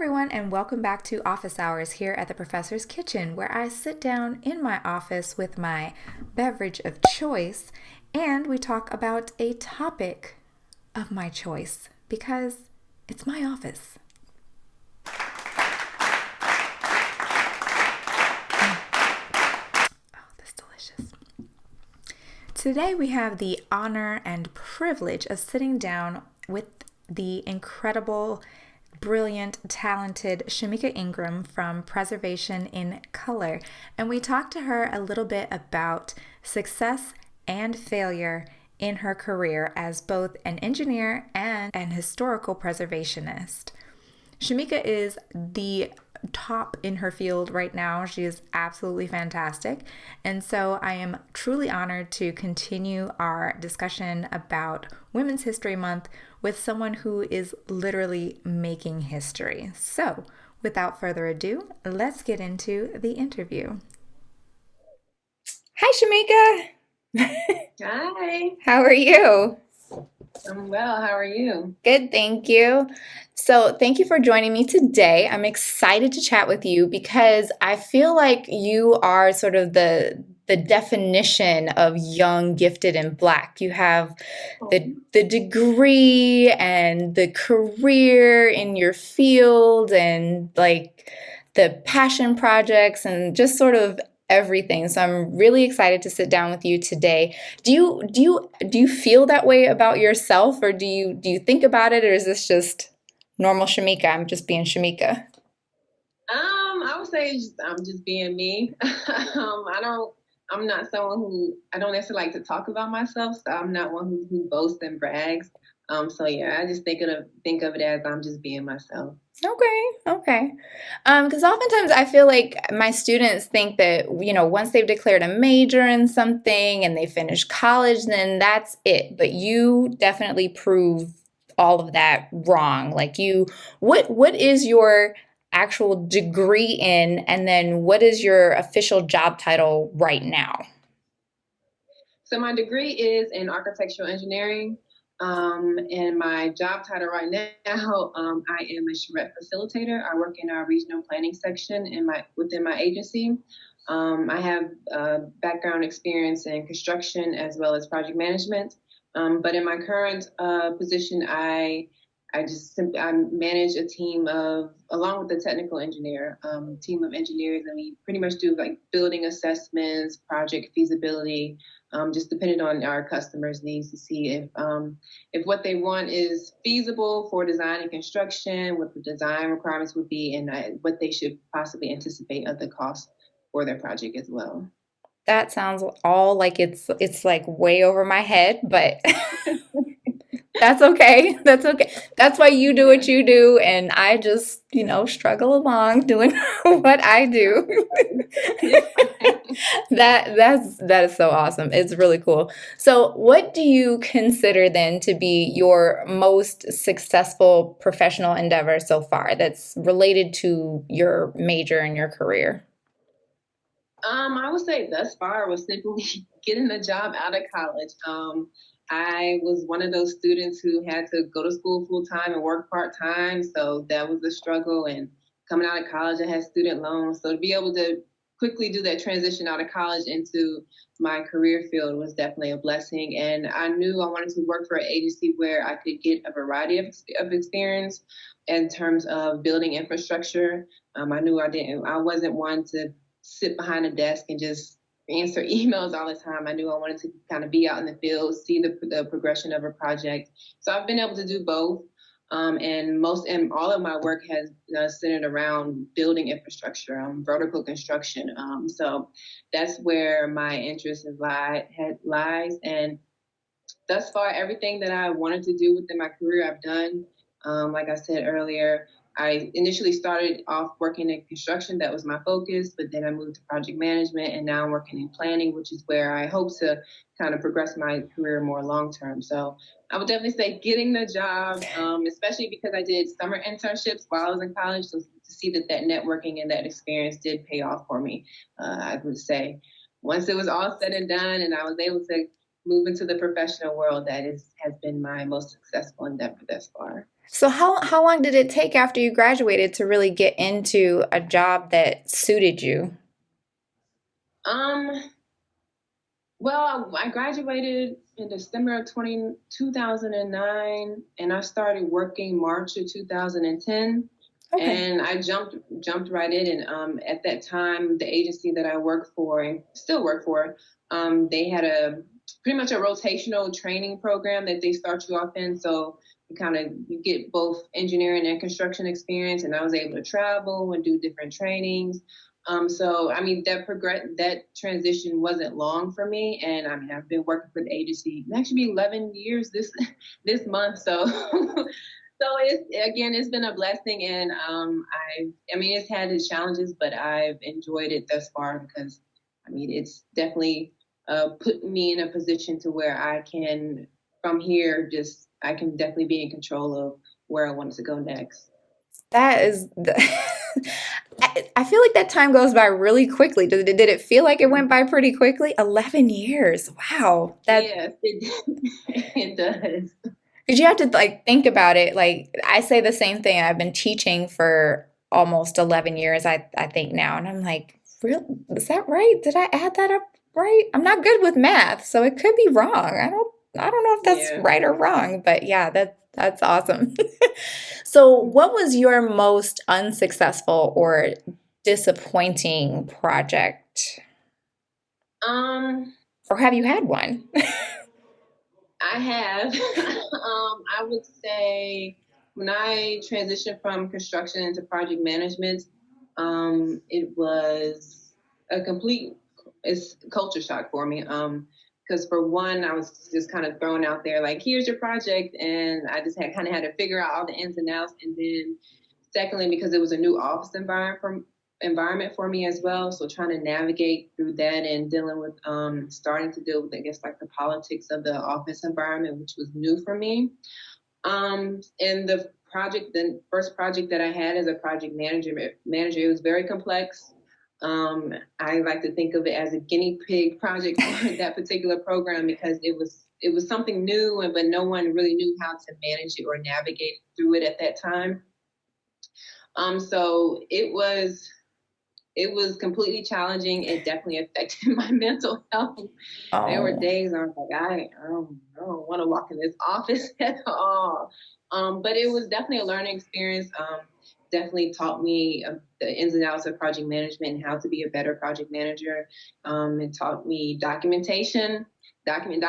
everyone, and welcome back to Office Hours here at the Professor's Kitchen, where I sit down in my office with my beverage of choice and we talk about a topic of my choice because it's my office. Oh, that's delicious. Today we have the honor and privilege of sitting down with the incredible, brilliant, talented Shameika Ingram from Preservation in Color. And we talked to her a little bit about success and failure in her career as both an engineer and an historical preservationist. Shameika is the top in her field right now. She is absolutely fantastic. And so I am truly honored to continue our discussion about Women's History Month with someone who is literally making history. So without further ado, let's get into the interview. Hi, Shameika. Hi, How are you? I'm well. How are you? Good, thank you. So, thank you for joining me today. I'm excited to chat with you because I feel like you are sort of the definition of young, gifted, and black. You have the degree and the career in your field and like the passion projects and just sort of everything. So I'm really excited to sit down with you today. Do you feel that way about yourself, or do you think about it, or is this just normal Shamika? I'm just being Shamika. I would say I'm just being me. I'm not someone who, I don't necessarily like to talk about myself, so I'm not one who boasts and brags. So yeah, I just think of it as I'm just being myself. Okay, okay. Because oftentimes I feel like my students think that, once they've declared a major in something and they finish college, then that's it. But you definitely prove all of that wrong. Like what is your actual degree in, and then what is your official job title right now? So my degree is in architectural engineering. And my job title right now, I am a charrette facilitator. I work in our regional planning section within my agency. I have background experience in construction as well as project management. But in my current position, I manage a team of, along with the technical engineer, team of engineers, and we pretty much do like building assessments, project feasibility, just depending on our customers' needs to see if what they want is feasible for design and construction, what the design requirements would be, and what they should possibly anticipate of the cost for their project as well. That sounds all like it's like way over my head, but that's okay. That's okay. That's why you do Yeah. what you do, and I just, struggle along doing what I do. You're fine. That is so awesome. It's really cool. So, what do you consider then to be your most successful professional endeavor so far that's related to your major and your career? I would say thus far was simply getting the job out of college. I was one of those students who had to go to school full time and work part time, so that was a struggle. And coming out of college, I had student loans, so to be able to quickly do that transition out of college into my career field was definitely a blessing. And I knew I wanted to work for an agency where I could get a variety of experience in terms of building infrastructure. I knew I wasn't one to sit behind a desk and just answer emails all the time. I knew I wanted to kind of be out in the field, see the progression of a project. So I've been able to do both. And all of my work has centered around building infrastructure, vertical construction. So that's where my interest lies. And thus far, everything that I wanted to do within my career, I've done. Like I said earlier, I initially started off working in construction. That was my focus, but then I moved to project management, and now I'm working in planning, which is where I hope to kind of progress my career more long term. So I would definitely say getting the job, especially because I did summer internships while I was in college. So to see that networking and that experience did pay off for me, I would say once it was all said and done, and I was able to move into the professional world, has been my most successful endeavor thus far. So how long did it take after you graduated to really get into a job that suited you? Um, well, I graduated in December of 2009, and I started working March of 2010. Okay. And I jumped right in. And at that time, the agency that I worked for and still work for, they had a pretty much a rotational training program that they start you off in. So you get both engineering and construction experience, and I was able to travel and do different trainings. So I mean that transition wasn't long for me, and I mean I've been working for the agency actually 11 years this this month. So it's been a blessing, and I mean it's had its challenges, but I've enjoyed it thus far because I mean it's definitely put me in a position to where I can from here just I can definitely be in control of where I wanted to go next. That is the I feel like that time goes by really quickly. Did it feel like it went by pretty quickly? 11 years. Wow. That Yes, it does. because you have to like think about it. Like I say the same thing. I've been teaching for almost 11 years, I think now. And I'm like, real, is that right? Did I add that up right? I'm not good with math, so it could be wrong. I don't know if that's Yeah. right or wrong, but yeah, that's awesome. So what was your most unsuccessful or disappointing project? Um, Or have you had one? I have. I would say when I transitioned from construction into project management, it was a complete it's culture shock for me. Because for one, I was just kind of thrown out there like, here's your project, and I just had kind of had to figure out all the ins and outs, and then secondly, because it was a new office environment for me as well. So trying to navigate through that and dealing with starting to deal with I guess like the politics of the office environment, which was new for me. And the first project that I had as a project manager, it was very complex. I like to think of it as a guinea pig project for that particular program because it was something new, and but no one really knew how to manage it or navigate through it at that time. So it was completely challenging. It definitely affected my mental health. There were Oh, days I was like, I don't want to walk in this office at all. But it was definitely a learning experience. Definitely taught me the ins and outs of project management and how to be a better project manager. It taught me documentation, document,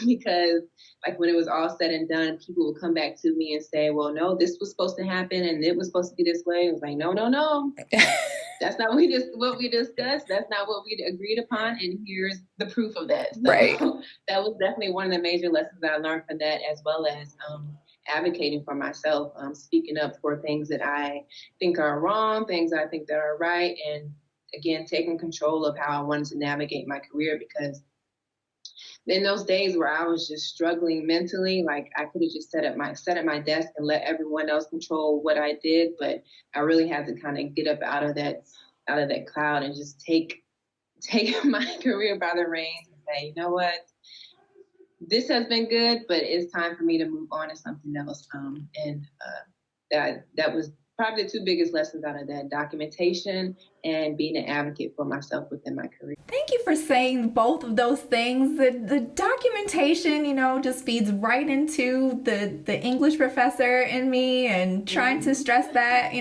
because like when it was all said and done, people would come back to me and say, well, no, this was supposed to happen and it was supposed to be this way. It was like, no, no, no, that's not what we discussed. That's not what we agreed upon. And here's the proof of that. So right. that was definitely one of the major lessons that I learned from that, as well as advocating for myself, speaking up for things that I think are wrong, things I think that are right, and again, taking control of how I wanted to navigate my career because in those days where I was just struggling mentally, like I could have just sat at my desk and let everyone else control what I did, but I really had to kind of get up out of that cloud and just take my career by the reins and say, you know what, this has been good, but it's time for me to move on to something else. And that was probably the two biggest lessons out of that: documentation and being an advocate for myself within my career. Thank you for saying both of those things. The documentation, just feeds right into the English professor in me and trying to Mm-hmm. stress that,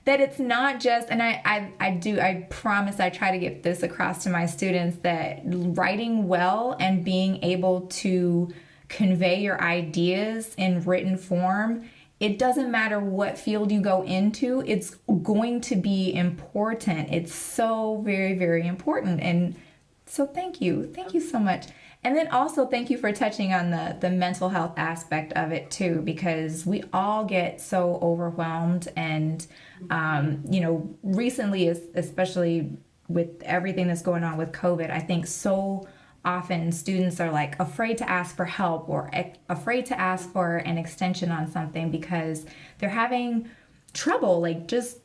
that it's not just, and I promise I try to get this across to my students that writing well and being able to convey your ideas in written form, it doesn't matter what field you go into, it's going to be important. It's so very, very important. And so thank you. Thank you so much. And then also thank you for touching on the mental health aspect of it too, because we all get so overwhelmed. And, recently, especially with everything that's going on with COVID, I think so often students are like afraid to ask for help or afraid to ask for an extension on something because they're having trouble, like just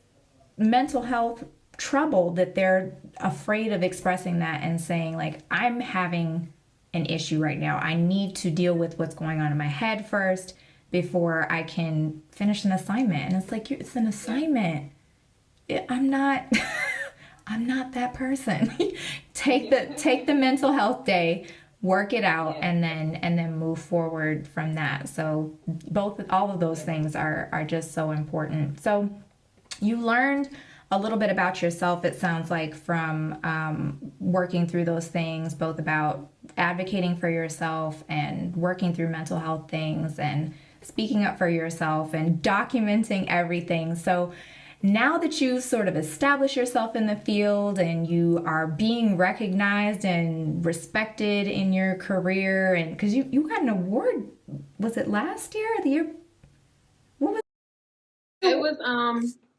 mental health trouble, that they're afraid of expressing that and saying like, I'm having an issue right now, I need to deal with what's going on in my head first, before I can finish an assignment. And it's like, it's an assignment. I'm not I'm not that person. Take the mental health day, work it out, Yeah. and then move forward from that. So all of those things are just so important. So you learned a little bit about yourself, it sounds like, from working through those things, both about advocating for yourself and working through mental health things and speaking up for yourself and documenting everything. So now that you've sort of established yourself in the field and you are being recognized and respected in your career, and because you got an award, was it last year or the year? What was It was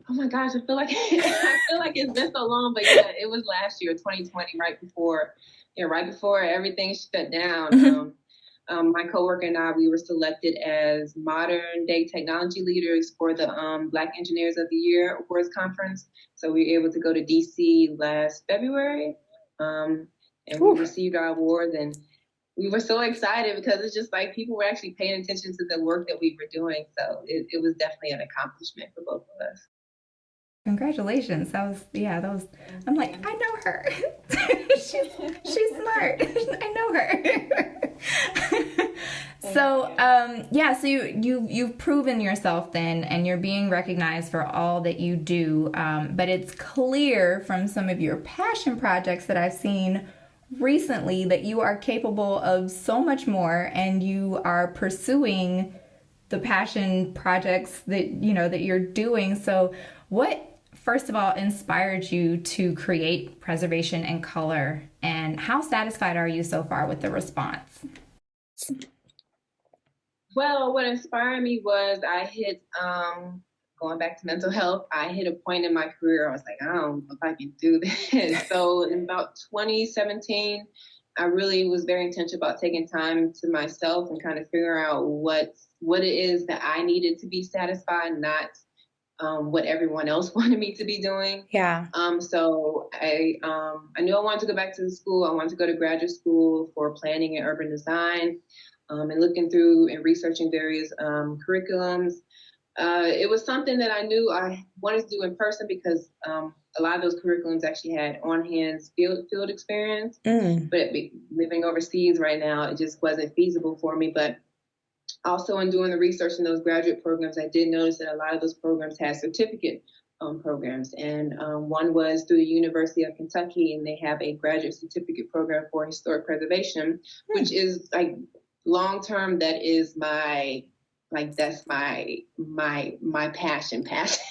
oh my gosh, I feel like I feel like it's been so long, but yeah, it was last year, 2020, right before everything shut down. it? My coworker and I, we were selected as modern day technology leaders for the Black Engineers of the Year Awards Conference. So we were able to go to DC last February, and we received our awards, and we were so excited because it's just like people were actually paying attention to the work that we were doing. So it was definitely an accomplishment for both of us. Congratulations. That was, I'm like, I know her. She's smart. I know her. So, so you've proven yourself then, and you're being recognized for all that you do. But it's clear from some of your passion projects that I've seen recently that you are capable of so much more, and you are pursuing the passion projects that you're doing. So what, first of all, inspired you to create Preservation in Color, and how satisfied are you so far with the response? Well, what inspired me was I hit, going back to mental health, I hit a point in my career. I was like, I don't know if I can do this. So in about 2017, I really was very intentional about taking time to myself and kind of figuring out what it is that I needed to be satisfied, not what everyone else wanted me to be doing. Yeah. So I knew I wanted to go back to the school. I wanted to go to graduate school for planning and urban design, and looking through and researching various curriculums. It was something that I knew I wanted to do in person because a lot of those curriculums actually had on-hand field experience. But living overseas right now, it just wasn't feasible for me. But also in doing the research in those graduate programs, I did notice that a lot of those programs had certificate programs. And one was through the University of Kentucky, and they have a graduate certificate program for historic preservation, which is like long-term, that is that's my passion.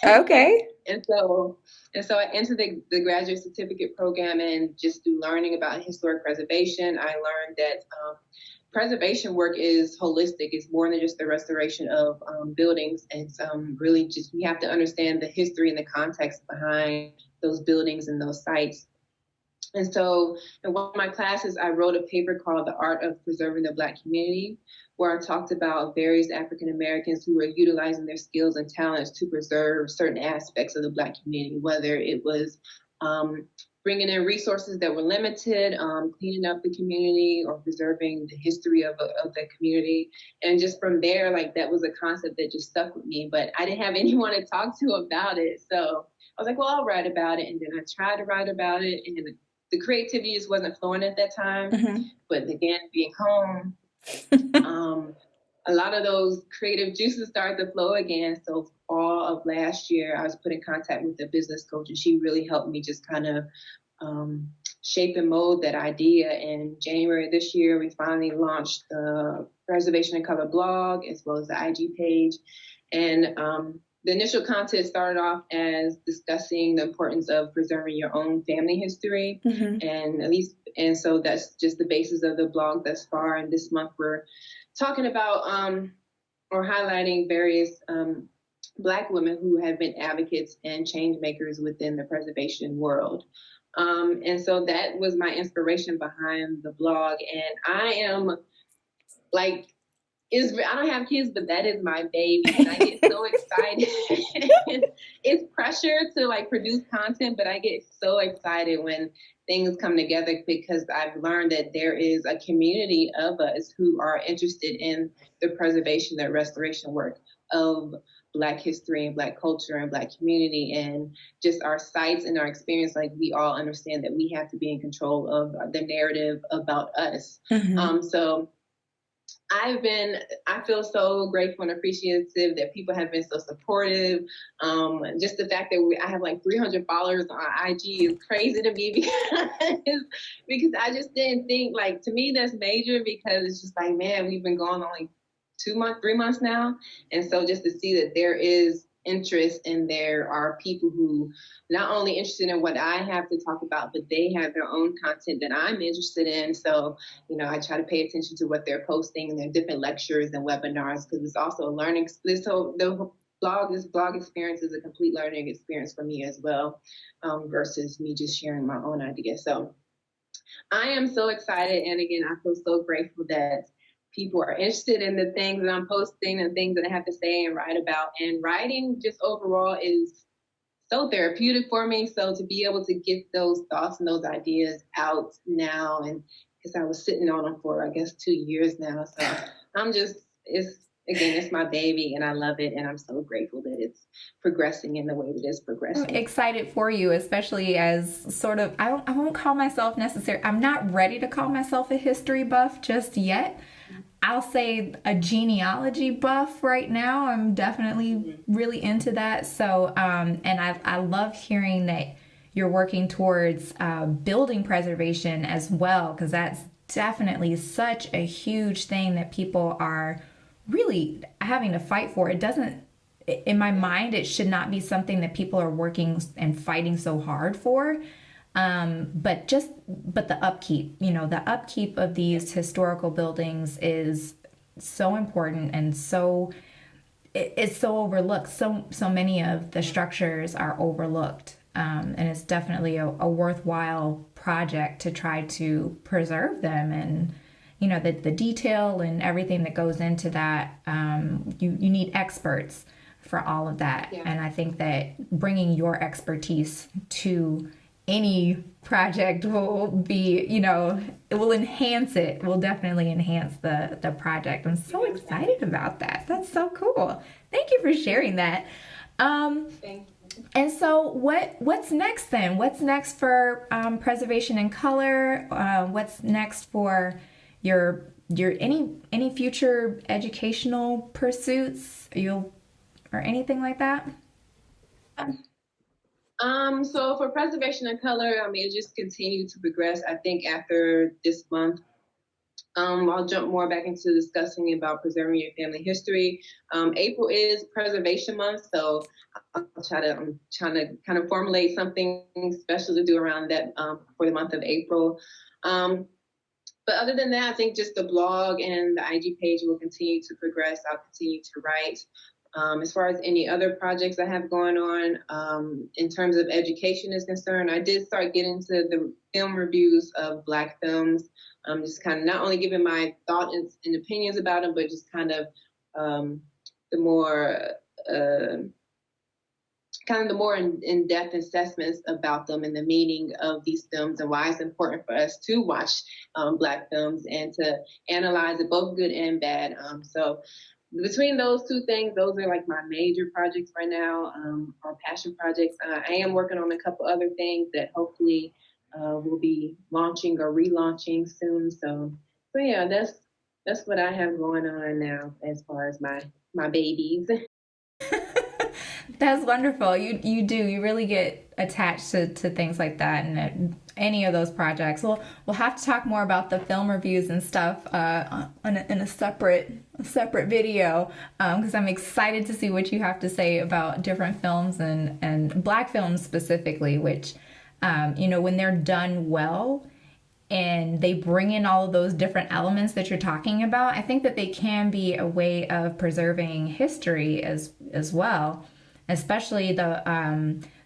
Okay. And so I entered the graduate certificate program, and just through learning about historic preservation, I learned that preservation work is holistic. It's more than just the restoration of buildings. It's really just, we have to understand the history and the context behind those buildings and those sites. And so in one of my classes, I wrote a paper called The Art of Preserving the Black Community, where I talked about various African Americans who were utilizing their skills and talents to preserve certain aspects of the Black community, whether it was bringing in resources that were limited, cleaning up the community, or preserving the history of the community. And just from there, like, that was a concept that just stuck with me, but I didn't have anyone to talk to about it. So I was like, well, I'll write about it. And then I tried to write about it, and the creativity just wasn't flowing at that time. But again, being home, a lot of those creative juices started to flow again. So fall of last year, I was put in contact with a business coach, and she really helped me just kind of shape and mold that idea. In January this year, we finally launched the Preservation in Color blog, as well as the IG page. And the initial content started off as discussing the importance of preserving your own family history. And so that's just the basis of the blog thus far. And this month we're talking about or highlighting various Black women who have been advocates and change makers within the preservation world. And so that was my inspiration behind the blog. And I am, like, I don't have kids, but that is my baby, and I get so excited. It's pressure to like produce content, but I get so excited when things come together because I've learned that there is a community of us who are interested in the preservation and restoration work of Black history and Black culture and Black community and just our sites and our experience. Like we all understand that we have to be in control of the narrative about us. Mm-hmm. So I feel so grateful and appreciative that people have been so supportive. Just the fact that I have like 300 followers on IG is crazy to me because I just didn't think, like, to me, that's major because it's just like, man, we've been going on like 2 months, 3 months now. And so just to see that there is interest and there are people who not only interested in what I have to talk about, but they have their own content that I'm interested in. So, I try to pay attention to what they're posting and their different lectures and webinars because it's also a learning. So this blog experience is a complete learning experience for me as well, versus me just sharing my own ideas. So I am so excited. And again, I feel so grateful that people are interested in the things that I'm posting and things that I have to say and write about. And writing just overall is so therapeutic for me. So to be able to get those thoughts and those ideas out now, and because I was sitting on them for, I guess, 2 years now. So it's my baby and I love it. And I'm so grateful that it's progressing in the way that it's I'm progressing. excited for you, especially as sort of, I won't call myself necessarily, I'm not ready to call myself a history buff just yet. I'll say a genealogy buff right now. I'm definitely really into that. So, and I love hearing that you're working towards building preservation as well, because that's definitely such a huge thing that people are really having to fight for. It doesn't, in my mind, it should not be something that people are working and fighting so hard for. But the upkeep, the upkeep of these historical buildings is so important and it's so overlooked. So many of the structures are overlooked. And it's definitely a worthwhile project to try to preserve them and the detail and everything that goes into that. You need experts for all of that. Yeah. And I think that bringing your expertise to any project will be, it will enhance it. Will definitely enhance the project. I'm so excited about that. That's so cool. Thank you for sharing that. Thank you. And so what's next then? What's next for preservation in color? What's next for your any future educational pursuits or anything like that? So for preservation of color, it just continue to progress. I think after this month, I'll jump more back into discussing about preserving your family history. April is Preservation Month, so I'm trying to kind of formulate something special to do around that for the month of April. But other than that, I think just the blog and the IG page will continue to progress. I'll continue to write. As far as any other projects I have going on, in terms of education is concerned, I did start getting into the film reviews of Black films. Just kind of not only giving my thoughts and opinions about them, but just kind of the more in-depth assessments about them and the meaning of these films and why it's important for us to watch Black films and to analyze it, both good and bad. So between those two things, those are like my major projects right now, or passion projects. I am working on a couple other things that hopefully will be launching or relaunching soon. So yeah, that's what I have going on now as far as my babies. That's wonderful. You really get attached to things like that and any of those projects. We'll have to talk more about the film reviews and stuff in a separate video because I'm excited to see what you have to say about different films and Black films specifically, which when they're done well and they bring in all of those different elements that you're talking about, I think that they can be a way of preserving history as well, especially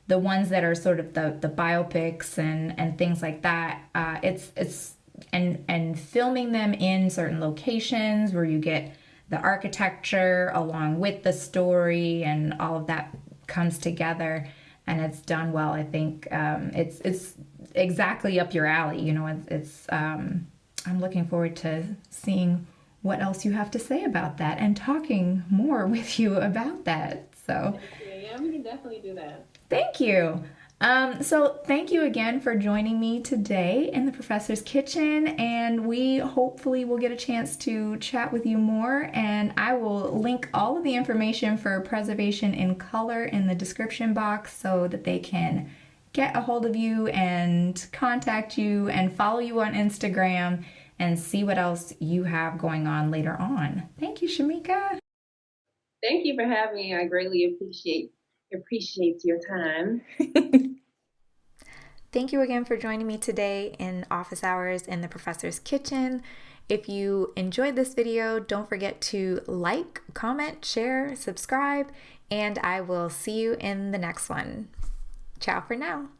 the ones that are sort of the biopics and things like that. It's and filming them in certain locations where you get the architecture along with the story and all of that comes together and it's done well. I think it's exactly up your alley. You know, I'm looking forward to seeing what else you have to say about that and talking more with you about that. So, Yeah, we can definitely do that. thank you. So thank you again for joining me today in the Professor's Kitchen, and we hopefully will get a chance to chat with you more, and I will link all of the information for preservation in color in the description box so that they can get a hold of you and contact you and follow you on Instagram and see what else you have going on later on. Thank you, Shameika. Thank you for having me. I greatly appreciate your time. Thank you again for joining me today in Office Hours in the Professor's Kitchen. If you enjoyed this video, don't forget to like, comment, share, subscribe, and I will see you in the next one. Ciao for now.